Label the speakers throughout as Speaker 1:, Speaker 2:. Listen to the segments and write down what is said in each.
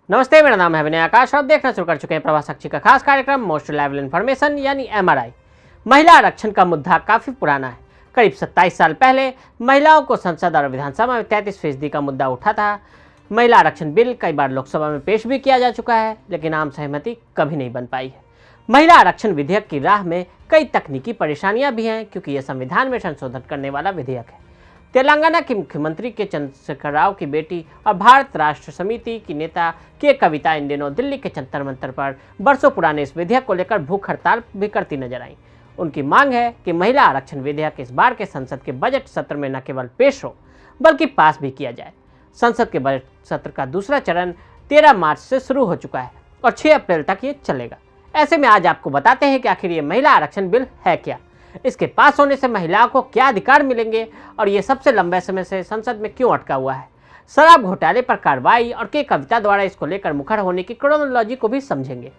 Speaker 1: नमस्ते, मेरा नाम है विनय आकाश और देखना शुरू कर चुके हैं प्रभा साक्षी का खास कार्यक्रम मोस्ट रिलायबल इन्फॉर्मेशन यानी MRI। महिला आरक्षण का मुद्दा काफी पुराना है। करीब 27 साल पहले महिलाओं को संसद और विधानसभा में 33% का मुद्दा उठा था। महिला आरक्षण बिल कई बार लोकसभा में पेश भी किया जा चुका है, लेकिन आम सहमति कभी नहीं बन पाई है। महिला आरक्षण विधेयक की राह में कई तकनीकी परेशानियां भी हैं, क्योंकि यह संविधान में संशोधन करने वाला विधेयक है। तेलंगाना के मुख्यमंत्री के चंद्रशेखर राव की बेटी और भारत राष्ट्र समिति की नेता के कविता इन दिनों दिल्ली के जंतर मंतर पर बरसों पुराने इस विधेयक को लेकर भूख हड़ताल भी करती नजर आई। उनकी मांग है कि महिला आरक्षण विधेयक इस बार के संसद के बजट सत्र में न केवल पेश हो बल्कि पास भी किया जाए। संसद के बजट सत्र का दूसरा चरण 13 मार्च से शुरू हो चुका है और 6 अप्रैल तक ये चलेगा। ऐसे में आज आपको बताते हैं कि आखिर ये महिला आरक्षण बिल है क्या, इसके पास होने से महिलाओं को क्या अधिकार मिलेंगे और ये सबसे लंबे समय से संसद में क्यों अटका हुआ है। शराब घोटाले पर कार्रवाई और के कविता द्वारा इसको लेकर मुखर होने की क्रोनोलॉजी को भी समझेंगे।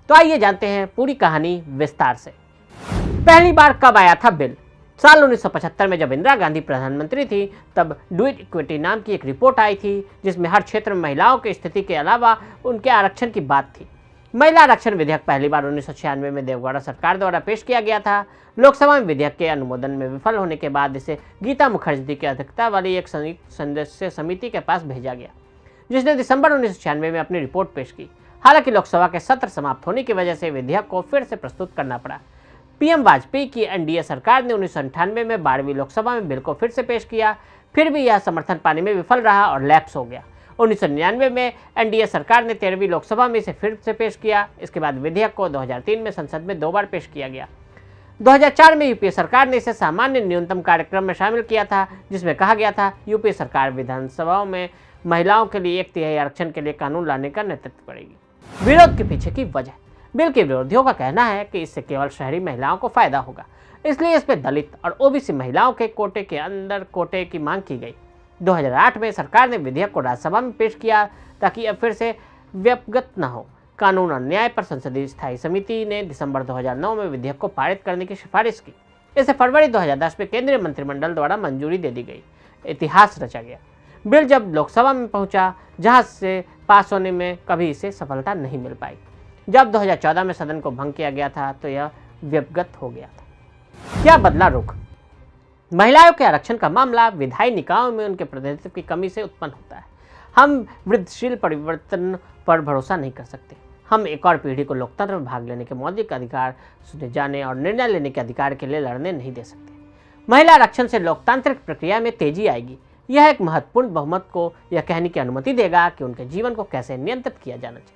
Speaker 1: तो आइए जानते हैं पूरी कहानी विस्तार से। पहली बार कब आया था बिल? साल 1975 में जब इंदिरा गांधी प्रधानमंत्री थी, तब डू इट इक्विटी नाम की एक रिपोर्ट आई थी, जिसमें हर क्षेत्र में महिलाओं की स्थिति के अलावा उनके आरक्षण की बात थी। महिला आरक्षण विधेयक पहली बार 1996 में देवगौड़ा सरकार द्वारा पेश किया गया था। लोकसभा में विधेयक के अनुमोदन में विफल होने के बाद इसे गीता मुखर्जी की अध्यक्षता वाली एक संयुक्त सदस्य समिति के पास भेजा गया, जिसने दिसंबर 1996 में अपनी रिपोर्ट पेश की। हालांकि लोकसभा के सत्र समाप्त होने की वजह से विधेयक को फिर से प्रस्तुत करना पड़ा। पीएम वाजपेयी की एनडीए सरकार ने 1998 में 12वीं लोकसभा में बिल को फिर से पेश किया, फिर भी यह समर्थन पाने में विफल रहा और लैप्स हो गया। 1999 में एनडीए सरकार ने 13वीं लोकसभा में इसे फिर से पेश किया। इसके बाद विधेयक को 2003 में संसद में 2 बार पेश किया गया। 2004 में यूपीए सरकार ने इसे सामान्य न्यूनतम कार्यक्रम में शामिल किया था, जिसमें कहा गया था यूपीए सरकार विधानसभाओं में महिलाओं के लिए 1/3 आरक्षण के लिए कानून लाने का नेतृत्व करेगी। विरोध के पीछे की वजह: बिल के विरोधियों का कहना है कि इससे केवल शहरी महिलाओं को फायदा होगा, इसलिए इस पर दलित और ओबीसी महिलाओं के कोटे के अंदर कोटे की मांग की गई। 2008 में सरकार ने विधेयक को राज्यसभा में पेश किया ताकि अब फिर से व्यपगत न हो। कानून और न्याय पर संसदीय स्थायी समिति ने दिसंबर 2009 में विधेयक को पारित करने की सिफारिश की। इसे फरवरी 2010 में केंद्रीय मंत्रिमंडल द्वारा मंजूरी दे दी गई। इतिहास रचा गया। बिल जब लोकसभा में पहुंचा, जहां से पास होने में कभी इसे सफलता नहीं मिल पाई। जब 2014 में सदन को भंग किया गया था तो यह व्यपगत हो गया था। क्या बदला रुख? महिलाओं के आरक्षण का मामला विधायी निकायों में उनके प्रतिनिधित्व की कमी से उत्पन्न होता है। हम वृद्धिशील परिवर्तन पर भरोसा नहीं कर सकते। हम एक और पीढ़ी को लोकतंत्र में भाग लेने के मौलिक अधिकार, सुने जाने और निर्णय लेने के अधिकार के लिए लड़ने नहीं दे सकते। महिला आरक्षण से लोकतांत्रिक प्रक्रिया में तेजी आएगी। यह एक महत्वपूर्ण बहुमत को यह कहने की अनुमति देगा कि उनके जीवन को कैसे नियंत्रित किया जाना चाहिए।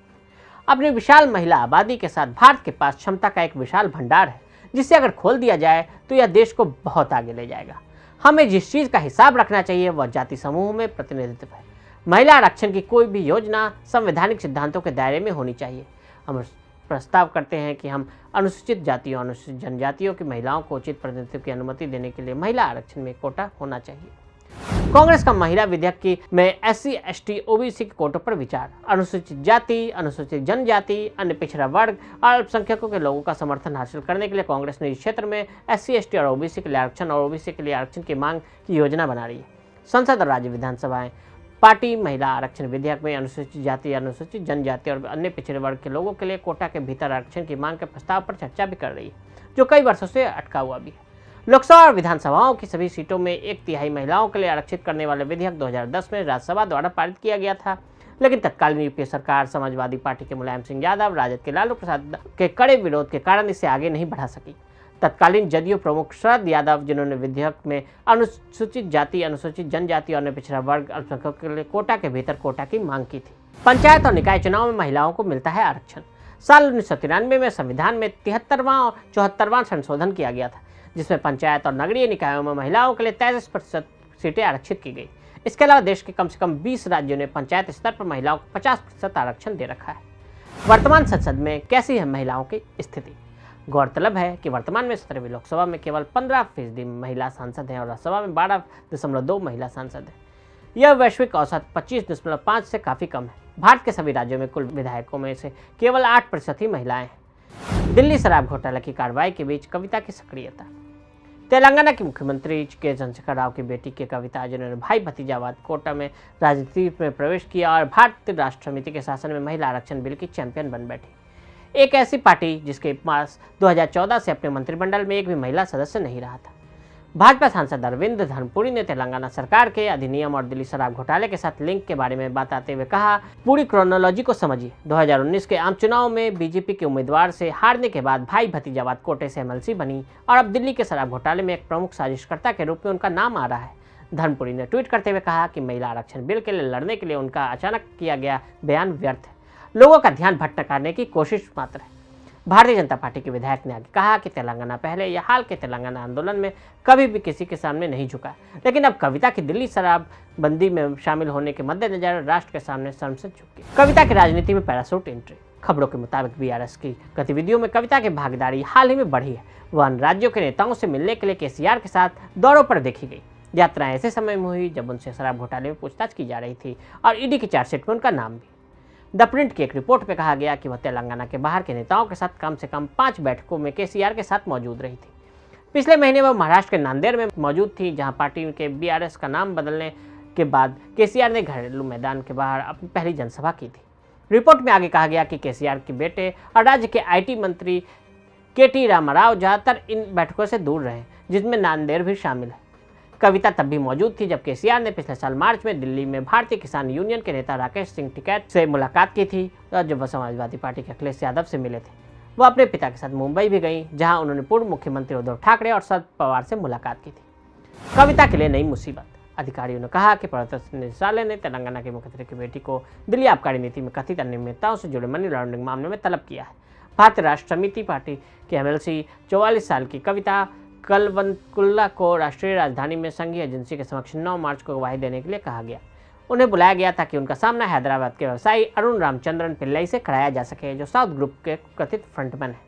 Speaker 1: अपनी विशाल महिला आबादी के साथ भारत के पास क्षमता का एक विशाल भंडार है, जिसे अगर खोल दिया जाए तो यह देश को बहुत आगे ले जाएगा। हमें जिस चीज़ का हिसाब रखना चाहिए वह जाति समूह में प्रतिनिधित्व है। महिला आरक्षण की कोई भी योजना संवैधानिक सिद्धांतों के दायरे में होनी चाहिए। हम प्रस्ताव करते हैं कि हम अनुसूचित जातियों और अनुसूचित जनजातियों की महिलाओं को उचित प्रतिनिधित्व की अनुमति देने के लिए महिला आरक्षण में कोटा होना चाहिए। कांग्रेस का महिला विधेयक में SC, ST, OBC के कोटों पर विचार। अनुसूचित जाति, अनुसूचित जनजाति, अन्य पिछड़ा वर्ग और अल्पसंख्यकों के लोगों का समर्थन हासिल करने के लिए कांग्रेस ने इस क्षेत्र में SC, ST और OBC के लिए आरक्षण और OBC के लिए आरक्षण की मांग की योजना बना रही है। संसद और राज्य विधानसभाएं पार्टी महिला आरक्षण विधेयक में अनुसूचित जाति, अनुसूचित जनजाति और अन्य पिछड़े वर्ग के लोगों के लिए कोटा के भीतर आरक्षण की मांग के प्रस्ताव पर चर्चा भी कर रही है, जो कई वर्षों से अटका हुआ भी है। लोकसभा और विधानसभाओं की सभी सीटों में 1/3 महिलाओं के लिए आरक्षित करने वाले विधेयक 2010 में राज्यसभा द्वारा पारित किया गया था, लेकिन तत्कालीन यूपीए सरकार समाजवादी पार्टी के मुलायम सिंह यादव, राजद के लालू प्रसाद के कड़े विरोध के कारण इसे आगे नहीं बढ़ा सकी। तत्कालीन जदयू प्रमुख शरद यादव, जिन्होंने विधेयक में अनुसूचित जाति, अनुसूचित जनजाति और अन्य पिछड़ा वर्ग अल्पसंख्यकों के लिए कोटा के भीतर कोटा की मांग की थी। पंचायत और निकाय चुनाव में महिलाओं को मिलता है आरक्षण। साल 1993 में संविधान में 73वां और 74वां संशोधन किया गया था, जिसमें पंचायत और नगरीय निकायों में महिलाओं के लिए 33% सीटें आरक्षित की गई। इसके अलावा देश के कम से कम 20 राज्यों ने पंचायत स्तर पर महिलाओं को 50% आरक्षण दे रखा है। वर्तमान संसद में कैसी है महिलाओं की स्थिति? गौरतलब है कि वर्तमान में 17वीं लोकसभा में केवल 15% महिला सांसद हैं और राज्यसभा में 12.2 महिला सांसद हैं। यह वैश्विक औसत 25.5 से काफ़ी कम है। भारत के सभी राज्यों में कुल विधायकों में से केवल 8% ही महिलाएं हैं। दिल्ली शराब घोटाला की कार्रवाई के बीच कविता की सक्रियता। तेलंगाना की मुख्यमंत्री के चंद्रशेखर राव की बेटी के कविता, जिन्होंने भाई भतीजावाद कोटा में राजनीति में प्रवेश किया और भारतीय राष्ट्र समिति के शासन में महिला आरक्षण बिल की चैंपियन बन बैठी। एक ऐसी पार्टी जिसके पास 2014 से अपने मंत्रिमंडल में एक भी महिला सदस्य नहीं रहा था। भाजपा सांसद अरविंद धर्मपुरी ने तेलंगाना सरकार के अधिनियम और दिल्ली शराब घोटाले के साथ लिंक के बारे में बताते हुए कहा, पूरी क्रोनोलॉजी को समझिए। 2019 के आम चुनाव में बीजेपी के उम्मीदवार से हारने के बाद भाई भतीजावाद कोटे से एमएलसी बनी और अब दिल्ली के शराब घोटाले में एक प्रमुख साजिशकर्ता के रूप में उनका नाम आ रहा है। धर्मपुरी ने ट्वीट करते हुए कहा कि महिला आरक्षण बिल के लिए लड़ने के लिए उनका अचानक किया गया बयान व्यर्थ है, लोगों का ध्यान भटकाने की कोशिश मात्र है। भारतीय जनता पार्टी के विधायक ने आगे कहा कि तेलंगाना पहले या हाल के तेलंगाना आंदोलन में कभी भी किसी के सामने नहीं झुका, लेकिन अब कविता की दिल्ली शराबबंदी में शामिल होने के मद्देनजर राष्ट्र के सामने शर्म से झुक गई। कविता की राजनीति में पैराशूट एंट्री। खबरों के मुताबिक बीआरएस की गतिविधियों में कविता की भागीदारी हाल ही में बढ़ी है। वह अन्य राज्यों के नेताओं से मिलने के लिए केसीआर के साथ दौरों पर देखी गई। यात्राएं ऐसे समय में हुई जब उनसे शराब घोटाले में पूछताछ की जा रही थी और ईडी की चार्जशीट में उनका नाम भी। द प्रिंट की एक रिपोर्ट में कहा गया कि वह तेलंगाना के बाहर के नेताओं के साथ कम से कम 5 बैठकों में केसीआर के साथ मौजूद रही थी। पिछले महीने वह महाराष्ट्र के नांदेड़ में मौजूद थी, जहां पार्टी के बीआरएस का नाम बदलने के बाद केसीआर ने घरेलू मैदान के बाहर अपनी पहली जनसभा की थी। रिपोर्ट में आगे कहा गया कि केसीआर के बेटे और राज्य के आईटी मंत्री केटी रामाराव ज़्यादातर इन बैठकों से दूर रहे, जिसमें नांदेड़ भी शामिल है। कविता तब भी मौजूद थी जब केसीआर ने पिछले साल मार्च में दिल्ली में भारतीय किसान यूनियन के नेता राकेश सिंह टिकैत से मुलाकात की थी और जब वह समाजवादी पार्टी के अखिलेश यादव से मिले थे। वह अपने पिता के साथ मुंबई भी गईं, जहां उन्होंने पूर्व मुख्यमंत्री उद्धव ठाकरे और शरद पवार से मुलाकात की थी। कविता के लिए नई मुसीबत। अधिकारियों ने कहा कि प्रवर्तन निदेशालय ने तेलंगाना के मुख्यमंत्री की बेटी को दिल्ली आबकारी नीति में कथित अनियमितताओं से जुड़े मनी लॉन्ड्रिंग मामले में तलब किया है। भारतीय राष्ट्र समिति पार्टी के एमएलसी 44 साल की कविता कलवंकुल्ला को राष्ट्रीय राजधानी में संघीय एजेंसी के समक्ष 9 मार्च को गवाही देने के लिए कहा गया। उन्हें बुलाया गया ताकि उनका सामना हैदराबाद के व्यवसायी अरुण रामचंद्रन पिल्लई से कराया जा सके, जो साउथ ग्रुप के कथित फ्रंटमैन है।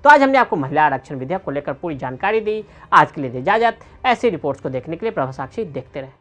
Speaker 1: तो आज हमने आपको महिला आरक्षण विधेयक को लेकर पूरी जानकारी दी। आज के लिए इजाजत। ऐसी रिपोर्ट्स को देखने के लिए प्रभा साक्षी देखते रहें।